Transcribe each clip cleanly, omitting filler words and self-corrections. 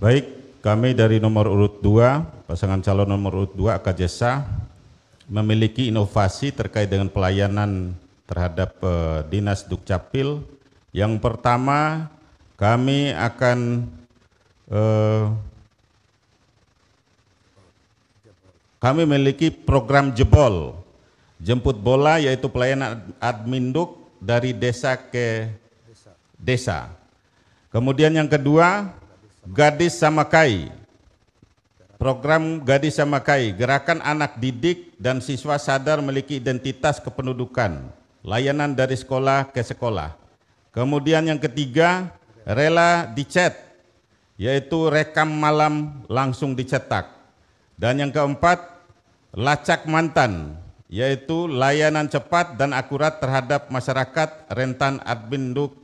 Baik, kami dari nomor urut 2, pasangan calon nomor urut 2 Akajesa memiliki inovasi terkait dengan pelayanan terhadap Dinas Dukcapil. Yang pertama, kami akan kami memiliki program jebol, jemput bola, yaitu pelayanan adminduk dari desa ke desa. Kemudian yang kedua, Gadis Samakai. Program Gadis Samakai, gerakan anak didik dan siswa sadar memiliki identitas kependudukan, layanan dari sekolah ke sekolah. Kemudian yang ketiga, Rela Dicet, yaitu rekam malam langsung dicetak. Dan yang keempat, Lacak Mantan, yaitu layanan cepat dan akurat terhadap masyarakat rentan adminduk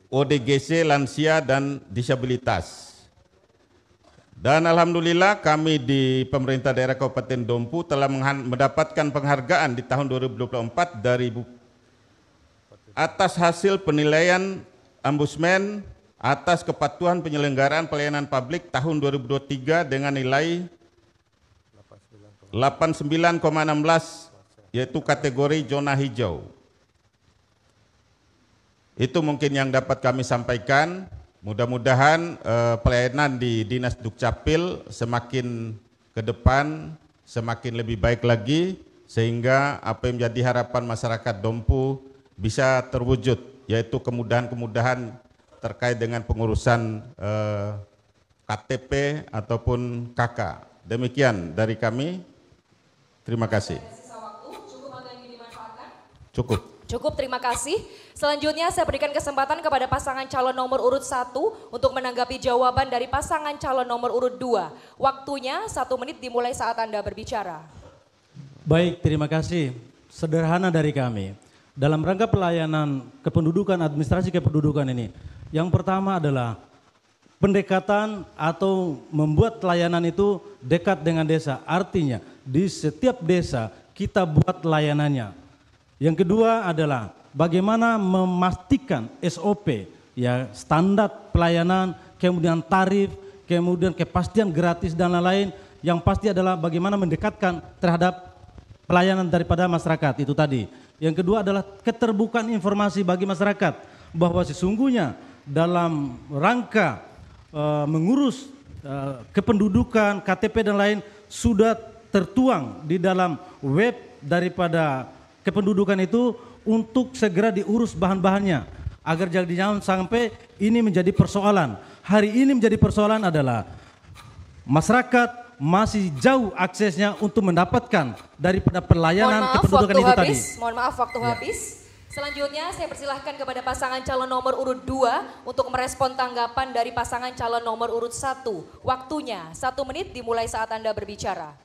ODGC, lansia, dan disabilitas. Dan alhamdulillah kami di pemerintah daerah Kabupaten Dompu telah mendapatkan penghargaan di tahun 2024 dari atas hasil penilaian Ombudsman atas kepatuhan penyelenggaraan pelayanan publik tahun 2023 dengan nilai 89,16, yaitu kategori zona hijau. Itu mungkin yang dapat kami sampaikan. Mudah-mudahan pelayanan di Dinas Dukcapil semakin ke depan semakin lebih baik lagi, sehingga apa yang menjadi harapan masyarakat Dompu bisa terwujud, yaitu kemudahan-kemudahan terkait dengan pengurusan KTP ataupun KK. Demikian dari kami. Terima kasih. Cukup. Cukup, terima kasih. Selanjutnya saya berikan kesempatan kepada pasangan calon nomor urut 1 untuk menanggapi jawaban dari pasangan calon nomor urut 2. Waktunya 1 menit dimulai saat Anda berbicara. Baik, terima kasih. Sederhana dari kami. Dalam rangka pelayanan kependudukan, administrasi kependudukan ini, yang pertama adalah pendekatan atau membuat layanan itu dekat dengan desa. Artinya di setiap desa kita buat layanannya. Yang kedua adalah bagaimana memastikan SOP, ya, standar pelayanan, kemudian tarif, kemudian kepastian gratis dan lain-lain. Yang pasti adalah bagaimana mendekatkan terhadap pelayanan daripada masyarakat itu tadi. Yang kedua adalah keterbukaan informasi bagi masyarakat bahwa sesungguhnya dalam rangka mengurus kependudukan, KTP dan lain sudah tertuang di dalam web daripada kependudukan itu untuk segera diurus bahan-bahannya agar jangan sampai ini menjadi persoalan. Hari ini menjadi persoalan adalah masyarakat masih jauh aksesnya untuk mendapatkan daripada pelayanan kependudukan itu tadi. Mohon maaf, waktu habis. Selanjutnya saya persilahkan kepada pasangan calon nomor urut 2 untuk merespon tanggapan dari pasangan calon nomor urut 1. Waktunya 1 menit dimulai saat Anda berbicara.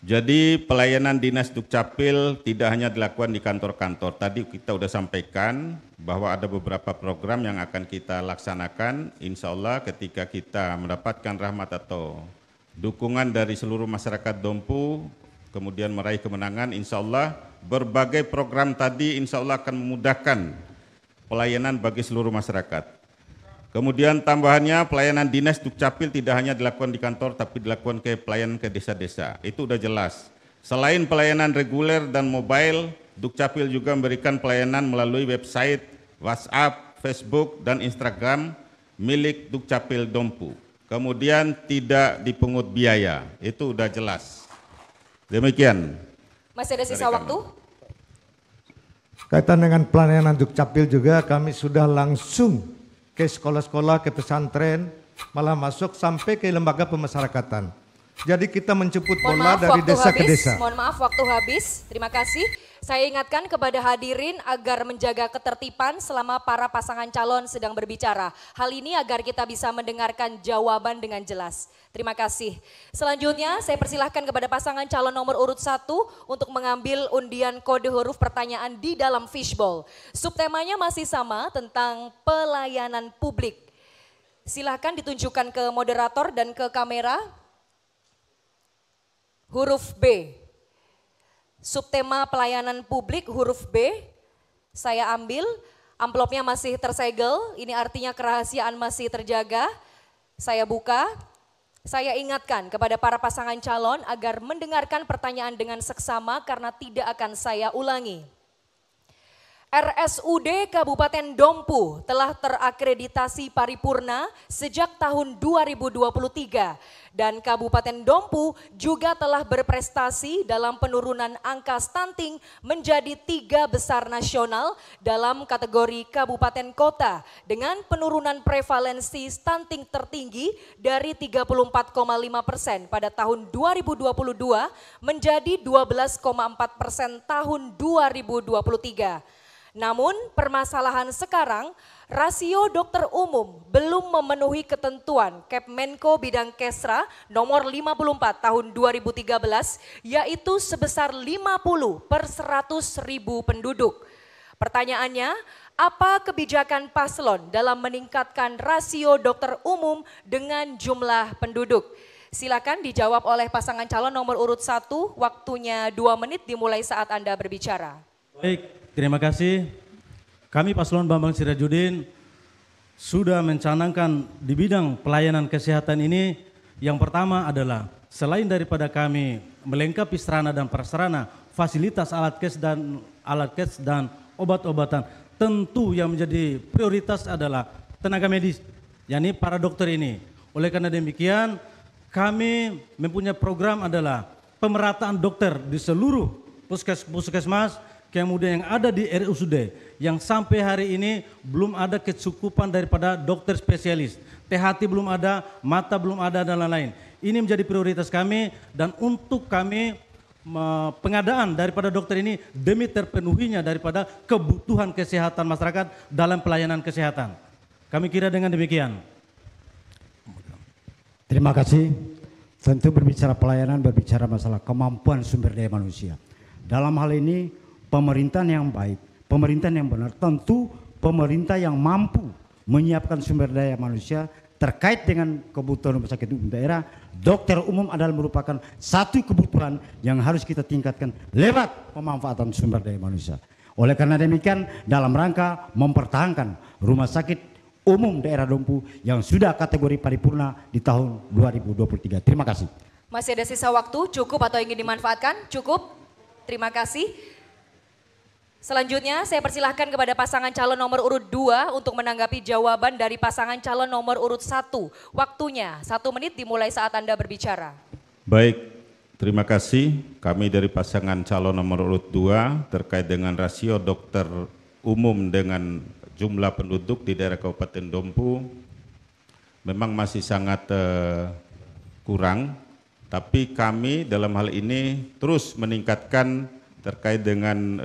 Jadi pelayanan Dinas Dukcapil tidak hanya dilakukan di kantor-kantor. Tadi kita sudah sampaikan bahwa ada beberapa program yang akan kita laksanakan. Insya Allah ketika kita mendapatkan rahmat atau dukungan dari seluruh masyarakat Dompu, kemudian meraih kemenangan, insya Allah berbagai program tadi insya Allah akan memudahkan pelayanan bagi seluruh masyarakat. Kemudian tambahannya pelayanan Dinas Dukcapil tidak hanya dilakukan di kantor tapi dilakukan pelayanan ke desa-desa. Itu udah jelas. Selain pelayanan reguler dan mobile, Dukcapil juga memberikan pelayanan melalui website, WhatsApp, Facebook, dan Instagram milik Dukcapil Dompu. Kemudian tidak dipungut biaya, itu udah jelas. Demikian. Masih ada sisa waktu? Kaitan dengan pelayanan Dukcapil juga kami sudah langsung ke sekolah-sekolah, ke pesantren, malah masuk sampai ke lembaga pemasyarakatan. Jadi kita menjemput bola dari desa ke desa. Mohon maaf, waktu habis. Terima kasih. Saya ingatkan kepada hadirin agar menjaga ketertiban selama para pasangan calon sedang berbicara. Hal ini agar kita bisa mendengarkan jawaban dengan jelas. Terima kasih. Selanjutnya saya persilahkan kepada pasangan calon nomor urut 1 untuk mengambil undian kode huruf pertanyaan di dalam fishbowl. Subtemanya masih sama tentang pelayanan publik. Silahkan ditunjukkan ke moderator dan ke kamera. Huruf B. Subtema pelayanan publik huruf B. Saya ambil. Amplopnya masih tersegel, ini artinya kerahasiaan masih terjaga. Saya buka, saya ingatkan kepada para pasangan calon agar mendengarkan pertanyaan dengan seksama karena tidak akan saya ulangi. RSUD Kabupaten Dompu telah terakreditasi paripurna sejak tahun 2023 dan Kabupaten Dompu juga telah berprestasi dalam penurunan angka stunting menjadi 3 besar nasional dalam kategori kabupaten kota dengan penurunan prevalensi stunting tertinggi dari 34,5% pada tahun 2022 menjadi 12,4% tahun 2023. Namun permasalahan sekarang, rasio dokter umum belum memenuhi ketentuan Kepmenko bidang Kesra nomor 54 tahun 2013 yaitu sebesar 50 per 100.000 penduduk. Pertanyaannya, apa kebijakan paslon dalam meningkatkan rasio dokter umum dengan jumlah penduduk? Silakan dijawab oleh pasangan calon nomor urut 1, waktunya 2 menit dimulai saat Anda berbicara. Baik. Terima kasih. Kami Paslon Bambang Sirajudin sudah mencanangkan di bidang pelayanan kesehatan ini. Yang pertama adalah selain daripada kami melengkapi sarana dan prasarana, fasilitas alat kes dan obat-obatan, tentu yang menjadi prioritas adalah tenaga medis, yakni para dokter ini. Oleh karena demikian, kami mempunyai program adalah pemerataan dokter di seluruh puskesmas, kemudian yang ada di RSUD yang sampai hari ini belum ada kecukupan daripada dokter spesialis. THT belum ada, mata belum ada dan lain-lain. Ini menjadi prioritas kami dan untuk kami pengadaan daripada dokter ini demi terpenuhinya daripada kebutuhan kesehatan masyarakat dalam pelayanan kesehatan. Kami kira dengan demikian. Terima kasih. Tentu berbicara pelayanan, berbicara masalah kemampuan sumber daya manusia. Dalam hal ini pemerintahan yang baik, pemerintahan yang benar, tentu pemerintah yang mampu menyiapkan sumber daya manusia terkait dengan kebutuhan rumah sakit umum daerah. Dokter umum adalah merupakan satu kebutuhan yang harus kita tingkatkan lewat pemanfaatan sumber daya manusia. Oleh karena demikian, dalam rangka mempertahankan rumah sakit umum daerah Dompu yang sudah kategori paripurna di tahun 2023. Terima kasih. Masih ada sisa waktu, cukup atau ingin dimanfaatkan? Cukup. Terima kasih. Selanjutnya saya persilahkan kepada pasangan calon nomor urut 2 untuk menanggapi jawaban dari pasangan calon nomor urut 1. Waktunya 1 menit dimulai saat Anda berbicara. Baik, terima kasih. Kami dari pasangan calon nomor urut 2 terkait dengan rasio dokter umum dengan jumlah penduduk di daerah Kabupaten Dompu memang masih sangat kurang, tapi kami dalam hal ini terus meningkatkan terkait dengan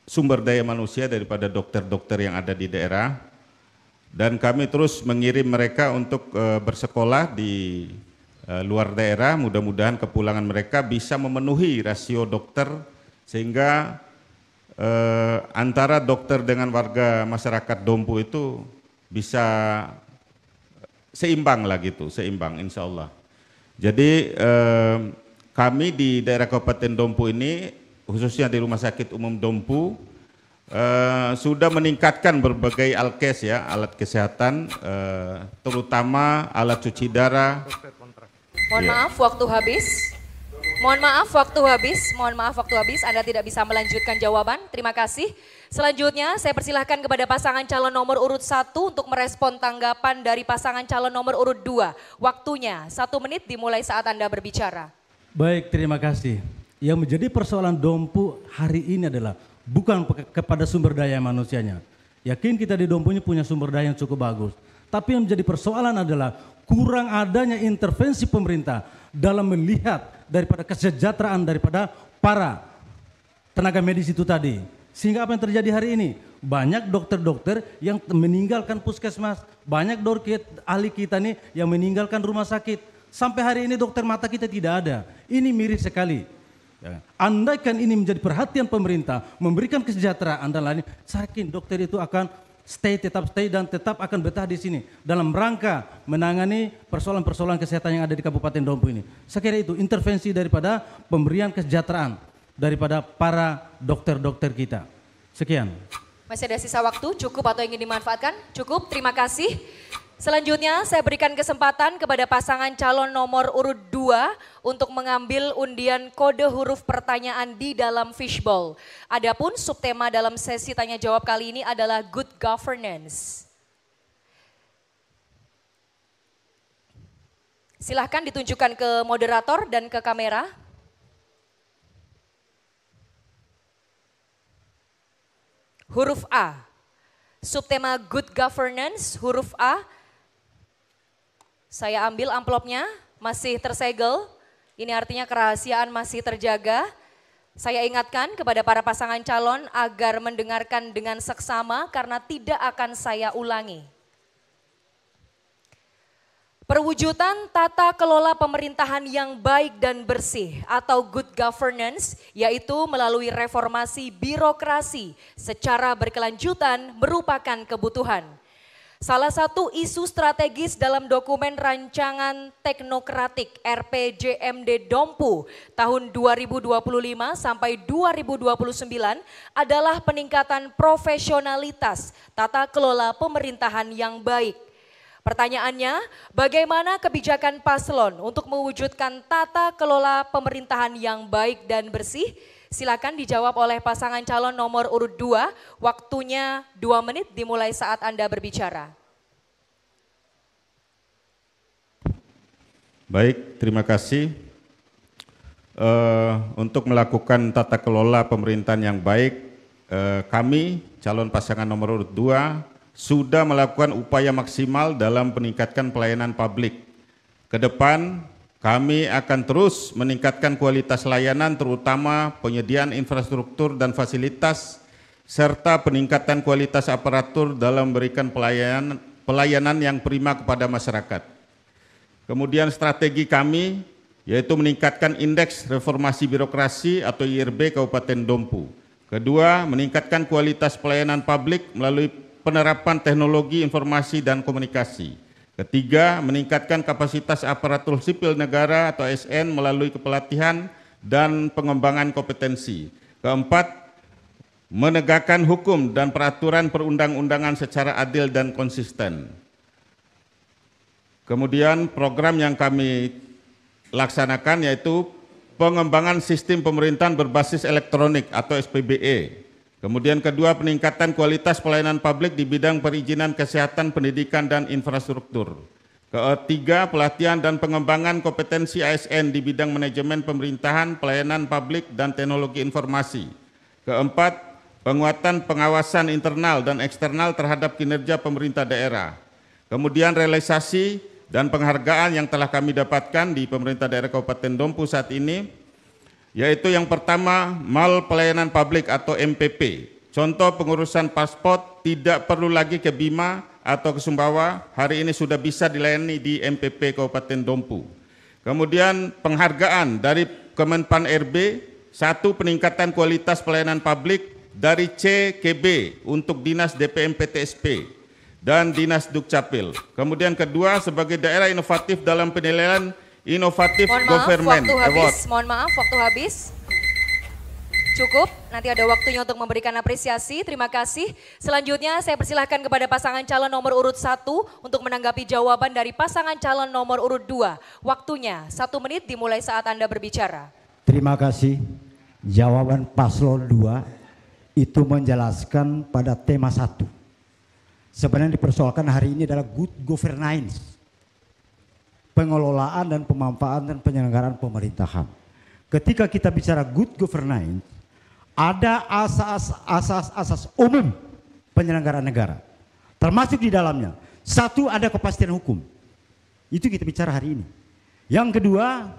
sumber daya manusia daripada dokter-dokter yang ada di daerah, dan kami terus mengirim mereka untuk bersekolah di luar daerah. Mudah-mudahan kepulangan mereka bisa memenuhi rasio dokter sehingga antara dokter dengan warga masyarakat Dompu itu bisa seimbang lah gitu, seimbang insya Allah. Jadi kami di daerah Kabupaten Dompu ini, khususnya di Rumah Sakit Umum Dompu, sudah meningkatkan berbagai alkes ya, alat kesehatan, terutama alat cuci darah. Mohon maaf, waktu habis. Mohon maaf, waktu habis. Mohon maaf, waktu habis. Anda tidak bisa melanjutkan jawaban. Terima kasih. Selanjutnya saya persilahkan kepada pasangan calon nomor urut 1 untuk merespon tanggapan dari pasangan calon nomor urut 2. Waktunya 1 menit dimulai saat Anda berbicara. Baik, terima kasih. Yang menjadi persoalan Dompu hari ini adalah bukan kepada sumber daya manusianya. Yakin kita di Dompu ini punya sumber daya yang cukup bagus. Tapi yang menjadi persoalan adalah kurang adanya intervensi pemerintah dalam melihat daripada kesejahteraan daripada para tenaga medis itu tadi. Sehingga apa yang terjadi hari ini? Banyak dokter-dokter yang meninggalkan puskesmas, banyak dokter ahli kita nih yang meninggalkan rumah sakit. Sampai hari ini dokter mata kita tidak ada. Ini miris sekali. Andaikan ini menjadi perhatian pemerintah, memberikan kesejahteraan dan lain-lain, saya yakin dokter itu akan tetap stay dan tetap akan betah di sini dalam rangka menangani persoalan-persoalan kesehatan yang ada di Kabupaten Dompu ini. Saya kira itu intervensi daripada pemberian kesejahteraan daripada para dokter-dokter kita. Sekian. Masih ada sisa waktu, cukup atau ingin dimanfaatkan? Cukup, terima kasih. Selanjutnya saya berikan kesempatan kepada pasangan calon nomor urut 2 untuk mengambil undian kode huruf pertanyaan di dalam fishbowl. Adapun subtema dalam sesi tanya jawab kali ini adalah good governance. Silahkan ditunjukkan ke moderator dan ke kamera. Huruf A, subtema good governance, huruf A. Saya ambil amplopnya, masih tersegel. Ini artinya kerahasiaan masih terjaga. Saya ingatkan kepada para pasangan calon agar mendengarkan dengan seksama karena tidak akan saya ulangi. Perwujudan tata kelola pemerintahan yang baik dan bersih atau good governance yaitu melalui reformasi birokrasi secara berkelanjutan merupakan kebutuhan. Salah satu isu strategis dalam dokumen rancangan teknokratik RPJMD Dompu tahun 2025 sampai 2029 adalah peningkatan profesionalitas tata kelola pemerintahan yang baik. Pertanyaannya, bagaimana kebijakan paslon untuk mewujudkan tata kelola pemerintahan yang baik dan bersih? Silakan dijawab oleh pasangan calon nomor urut 2, waktunya 2 menit dimulai saat Anda berbicara. Baik, terima kasih. Untuk melakukan tata kelola pemerintahan yang baik, kami calon pasangan nomor urut 2 sudah melakukan upaya maksimal dalam meningkatkan pelayanan publik. Ke depan, kami akan terus meningkatkan kualitas layanan terutama penyediaan infrastruktur dan fasilitas serta peningkatan kualitas aparatur dalam memberikan pelayanan yang prima kepada masyarakat. Kemudian strategi kami yaitu meningkatkan indeks reformasi birokrasi atau IRB Kabupaten Dompu. Kedua, meningkatkan kualitas pelayanan publik melalui penerapan teknologi informasi dan komunikasi. Ketiga, meningkatkan kapasitas aparatur sipil negara atau ASN melalui kepelatihan dan pengembangan kompetensi. Keempat, menegakkan hukum dan peraturan perundang-undangan secara adil dan konsisten. Kemudian program yang kami laksanakan yaitu pengembangan sistem pemerintahan berbasis elektronik atau SPBE. Kemudian kedua, peningkatan kualitas pelayanan publik di bidang perizinan kesehatan, pendidikan, dan infrastruktur. Ketiga, pelatihan dan pengembangan kompetensi ASN di bidang manajemen pemerintahan, pelayanan publik, dan teknologi informasi. Keempat, penguatan pengawasan internal dan eksternal terhadap kinerja pemerintah daerah. Kemudian realisasi dan penghargaan yang telah kami dapatkan di pemerintah daerah Kabupaten Dompu saat ini, yaitu yang pertama, mal pelayanan publik atau MPP. Contoh pengurusan paspor tidak perlu lagi ke Bima atau ke Sumbawa, hari ini sudah bisa dilayani di MPP Kabupaten Dompu. Kemudian penghargaan dari Kemenpan RB, satu peningkatan kualitas pelayanan publik dari C ke B untuk Dinas DPM PTSP dan Dinas Dukcapil. Kemudian kedua, sebagai daerah inovatif dalam penilaian Inovatif Government Award. Mohon maaf, waktu habis. Cukup, nanti ada waktunya untuk memberikan apresiasi. Terima kasih. Selanjutnya saya persilahkan kepada pasangan calon nomor urut 1 untuk menanggapi jawaban dari pasangan calon nomor urut 2. Waktunya 1 menit dimulai saat Anda berbicara. Terima kasih. Jawaban paslon 2 itu menjelaskan pada tema 1. Sebenarnya dipersoalkan hari ini adalah good governance. Pengelolaan dan pemanfaatan dan penyelenggaraan pemerintahan. Ketika kita bicara good governance, ada asas-asas umum penyelenggaraan negara. Termasuk di dalamnya, satu, ada kepastian hukum. Itu kita bicara hari ini. Yang kedua,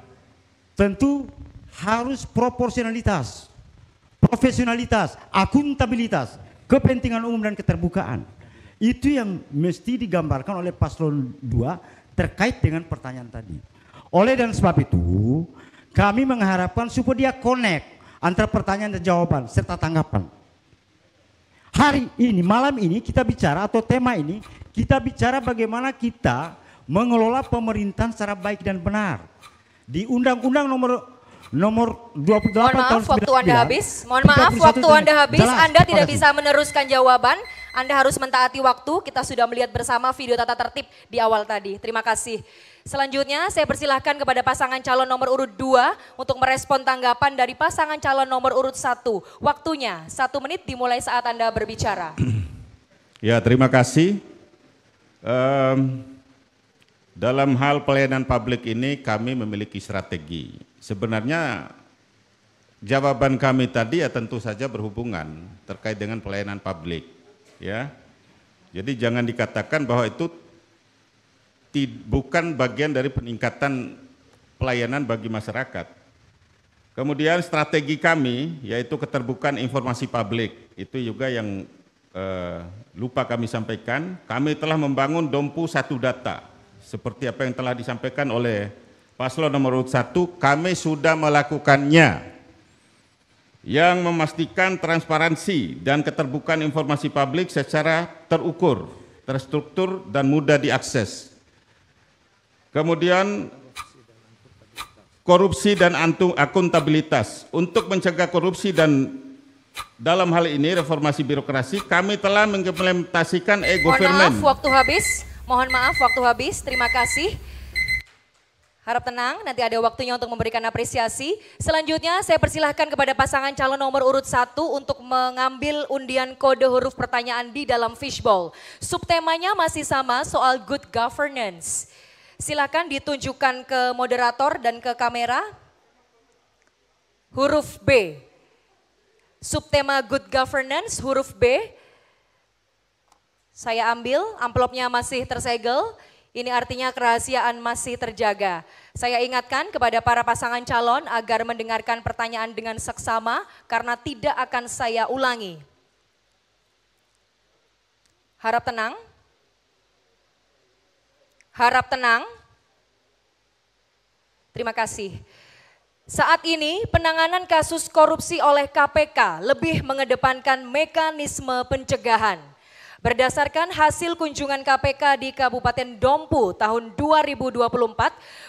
tentu harus proporsionalitas, profesionalitas, akuntabilitas, kepentingan umum dan keterbukaan. Itu yang mesti digambarkan oleh paslon 2 terkait dengan pertanyaan tadi. Oleh dan sebab itu, kami mengharapkan supaya dia connect antara pertanyaan dan jawaban serta tanggapan. Hari ini, malam ini kita bicara atau tema ini, kita bicara bagaimana kita mengelola pemerintahan secara baik dan benar. Di Undang-Undang nomor nomor 28 Mohon maaf, tahun waktu Anda 99. habis. Mohon maaf, 31 waktu Anda habis. Jelas, Anda tidak terima kasih. bisa meneruskan jawaban. Anda harus mentaati waktu. Kita sudah melihat bersama video tata tertib di awal tadi. Terima kasih. Selanjutnya saya persilahkan kepada pasangan calon nomor urut 2 untuk merespon tanggapan dari pasangan calon nomor urut 1. Waktunya 1 menit dimulai saat Anda berbicara. Ya, terima kasih. Dalam hal pelayanan publik ini kami memiliki strategi. Sebenarnya jawaban kami tadi ya tentu saja berhubungan terkait dengan pelayanan publik. Ya, jadi jangan dikatakan bahwa itu bukan bagian dari peningkatan pelayanan bagi masyarakat. Kemudian strategi kami yaitu keterbukaan informasi publik, itu juga yang lupa kami sampaikan. Kami telah membangun Dompu Satu Data, seperti apa yang telah disampaikan oleh paslon nomor urut 1, kami sudah melakukannya, yang memastikan transparansi dan keterbukaan informasi publik secara terukur, terstruktur, dan mudah diakses. Kemudian korupsi dan akuntabilitas. Untuk mencegah korupsi dan dalam hal ini reformasi birokrasi, kami telah mengimplementasikan e-government. Mohon maaf, waktu habis. Mohon maaf, waktu habis. Terima kasih. Harap tenang, nanti ada waktunya untuk memberikan apresiasi. Selanjutnya saya persilahkan kepada pasangan calon nomor urut 1 untuk mengambil undian kode huruf pertanyaan di dalam fishbowl. Subtemanya masih sama, soal good governance. Silakan ditunjukkan ke moderator dan ke kamera. Huruf B. Subtema good governance, huruf B. Saya ambil, amplopnya masih tersegel. Ini artinya kerahasiaan masih terjaga. Saya ingatkan kepada para pasangan calon agar mendengarkan pertanyaan dengan seksama karena tidak akan saya ulangi. Harap tenang. Harap tenang. Terima kasih. Saat ini penanganan kasus korupsi oleh KPK lebih mengedepankan mekanisme pencegahan. Berdasarkan hasil kunjungan KPK di Kabupaten Dompu tahun 2024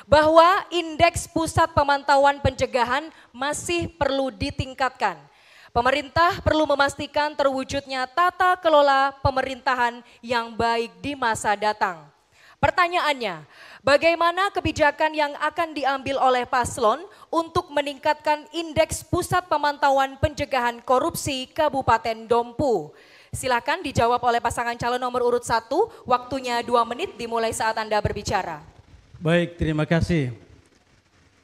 bahwa indeks pusat pemantauan pencegahan masih perlu ditingkatkan. Pemerintah perlu memastikan terwujudnya tata kelola pemerintahan yang baik di masa datang. Pertanyaannya, bagaimana kebijakan yang akan diambil oleh paslon untuk meningkatkan indeks pusat pemantauan pencegahan korupsi Kabupaten Dompu? Silakan dijawab oleh pasangan calon nomor urut 1, waktunya 2 menit dimulai saat Anda berbicara. Baik, terima kasih.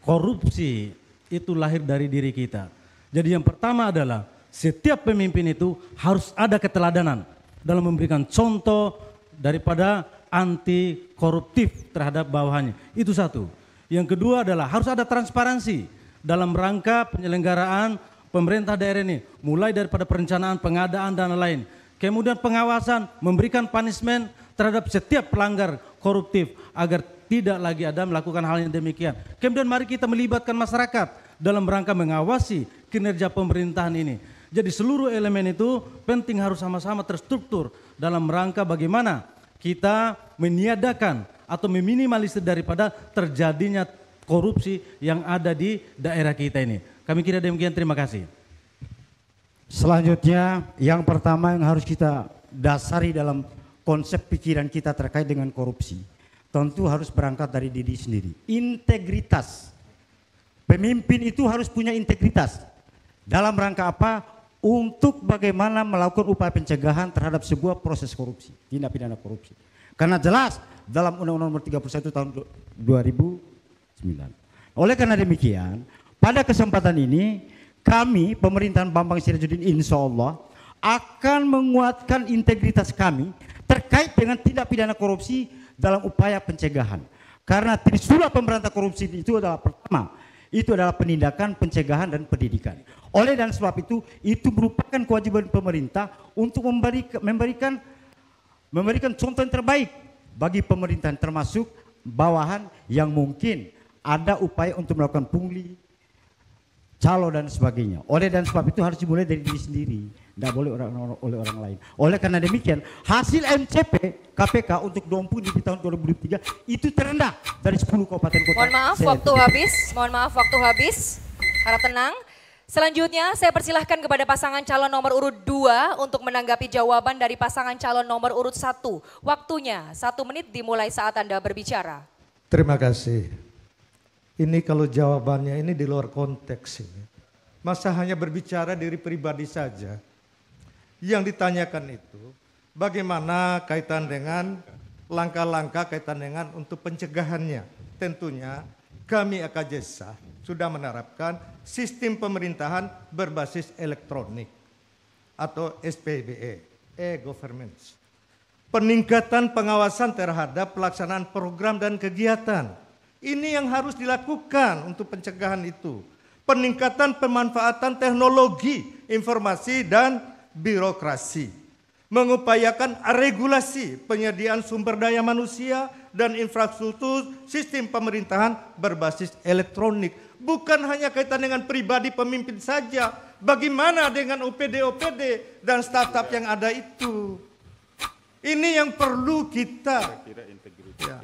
Korupsi itu lahir dari diri kita. Jadi yang pertama adalah setiap pemimpin itu harus ada keteladanan dalam memberikan contoh daripada anti koruptif terhadap bawahannya. Itu satu. Yang kedua adalah harus ada transparansi dalam rangka penyelenggaraan pemerintah daerah ini. Mulai daripada perencanaan, pengadaan dan lain-lain. Kemudian pengawasan, memberikan punishment terhadap setiap pelanggar koruptif agar tidak lagi ada melakukan hal yang demikian. Kemudian mari kita melibatkan masyarakat dalam rangka mengawasi kinerja pemerintahan ini. Jadi seluruh elemen itu penting harus sama-sama terstruktur dalam rangka bagaimana kita meniadakan atau meminimalisir daripada terjadinya korupsi yang ada di daerah kita ini. Kami kira demikian, terima kasih. Selanjutnya yang pertama yang harus kita dasari dalam konsep pikiran kita terkait dengan korupsi. Tentu harus berangkat dari diri sendiri. Integritas. Pemimpin itu harus punya integritas. Dalam rangka apa? Untuk bagaimana melakukan upaya pencegahan terhadap sebuah proses korupsi, tindak pidana korupsi. Karena jelas dalam Undang-Undang Nomor 31 tahun 2009. Oleh karena demikian, pada kesempatan ini kami pemerintahan Bambang Syarifudin insya Allah akan menguatkan integritas kami terkait dengan tindak pidana korupsi dalam upaya pencegahan. Karena trisula pemberantasan korupsi itu adalah pertama, itu adalah penindakan, pencegahan dan pendidikan. Oleh dan sebab itu merupakan kewajiban pemerintah untuk memberikan contoh yang terbaik bagi pemerintahan termasuk bawahan yang mungkin ada upaya untuk melakukan pungli, calo dan sebagainya. Oleh dan sebab itu harus dimulai dari diri sendiri, tidak boleh oleh orang lain. Oleh karena demikian hasil MCP KPK untuk Dompu di tahun 2023 itu terendah dari 10 kabupaten kota. Mohon maaf, waktu habis. Mohon maaf, waktu habis. Harap tenang. Selanjutnya saya persilahkan kepada pasangan calon nomor urut 2 untuk menanggapi jawaban dari pasangan calon nomor urut 1. Waktunya 1 menit dimulai saat Anda berbicara. Terima kasih. Ini kalau jawabannya ini di luar konteks ini. Masa hanya berbicara diri pribadi saja. Yang ditanyakan itu bagaimana kaitan dengan langkah-langkah kaitan dengan untuk pencegahannya. Tentunya kami AKJSA sudah menerapkan sistem pemerintahan berbasis elektronik atau SPBE, e-government. Peningkatan pengawasan terhadap pelaksanaan program dan kegiatan. Ini yang harus dilakukan untuk pencegahan itu. Peningkatan pemanfaatan teknologi, informasi dan birokrasi. Mengupayakan regulasi penyediaan sumber daya manusia dan infrastruktur sistem pemerintahan berbasis elektronik. Bukan hanya kaitan dengan pribadi pemimpin saja. Bagaimana dengan OPD-OPD dan staf-staf yang ada itu? Ini yang perlu kita. Ya.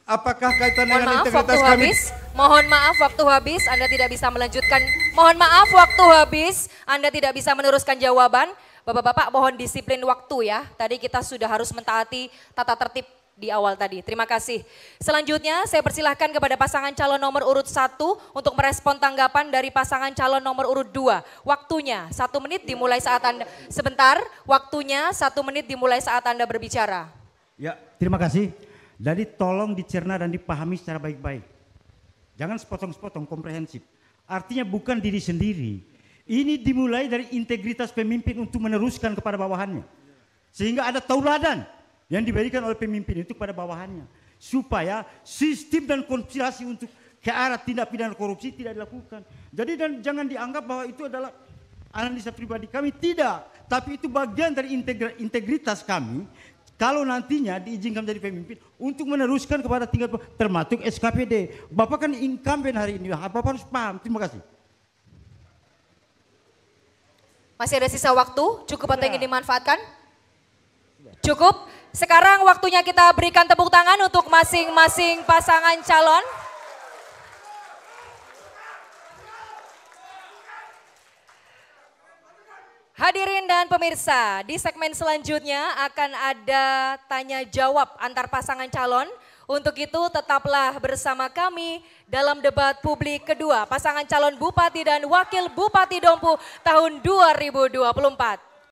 Apakah kaitan dengan integritas kami? Mohon maaf, waktu habis. Anda tidak bisa melanjutkan. Mohon maaf, waktu habis. Anda tidak bisa meneruskan jawaban. Bapak-bapak mohon disiplin waktu ya. Tadi kita sudah harus mentaati tata tertib di awal tadi. Terima kasih. Selanjutnya saya persilahkan kepada pasangan calon nomor urut 1 untuk merespon tanggapan dari pasangan calon nomor urut 2. Waktunya 1 menit dimulai saat Anda, sebentar, waktunya 1 menit dimulai saat Anda berbicara. Ya, terima kasih. Jadi tolong dicerna dan dipahami secara baik-baik. Jangan sepotong-sepotong, komprehensif. Artinya bukan diri sendiri. Ini dimulai dari integritas pemimpin untuk meneruskan kepada bawahannya. Sehingga ada tauladan yang diberikan oleh pemimpin itu kepada bawahannya. Supaya sistem dan konspirasi untuk ke arah tindak pidana korupsi tidak dilakukan. Jadi dan jangan dianggap bahwa itu adalah analisa pribadi kami, tidak. Tapi itu bagian dari integritas kami. Kalau nantinya diizinkan menjadi pemimpin untuk meneruskan kepada tingkat termasuk SKPD. Bapak kan incumbent hari ini, Bapak harus paham. Terima kasih. Masih ada sisa waktu, cukup atau ingin dimanfaatkan? Cukup. Sekarang waktunya kita berikan tepuk tangan untuk masing-masing pasangan calon. Hadirin dan pemirsa, di segmen selanjutnya akan ada tanya jawab antar pasangan calon. Untuk itu tetaplah bersama kami dalam debat publik kedua pasangan calon Bupati dan Wakil Bupati Dompu tahun 2024.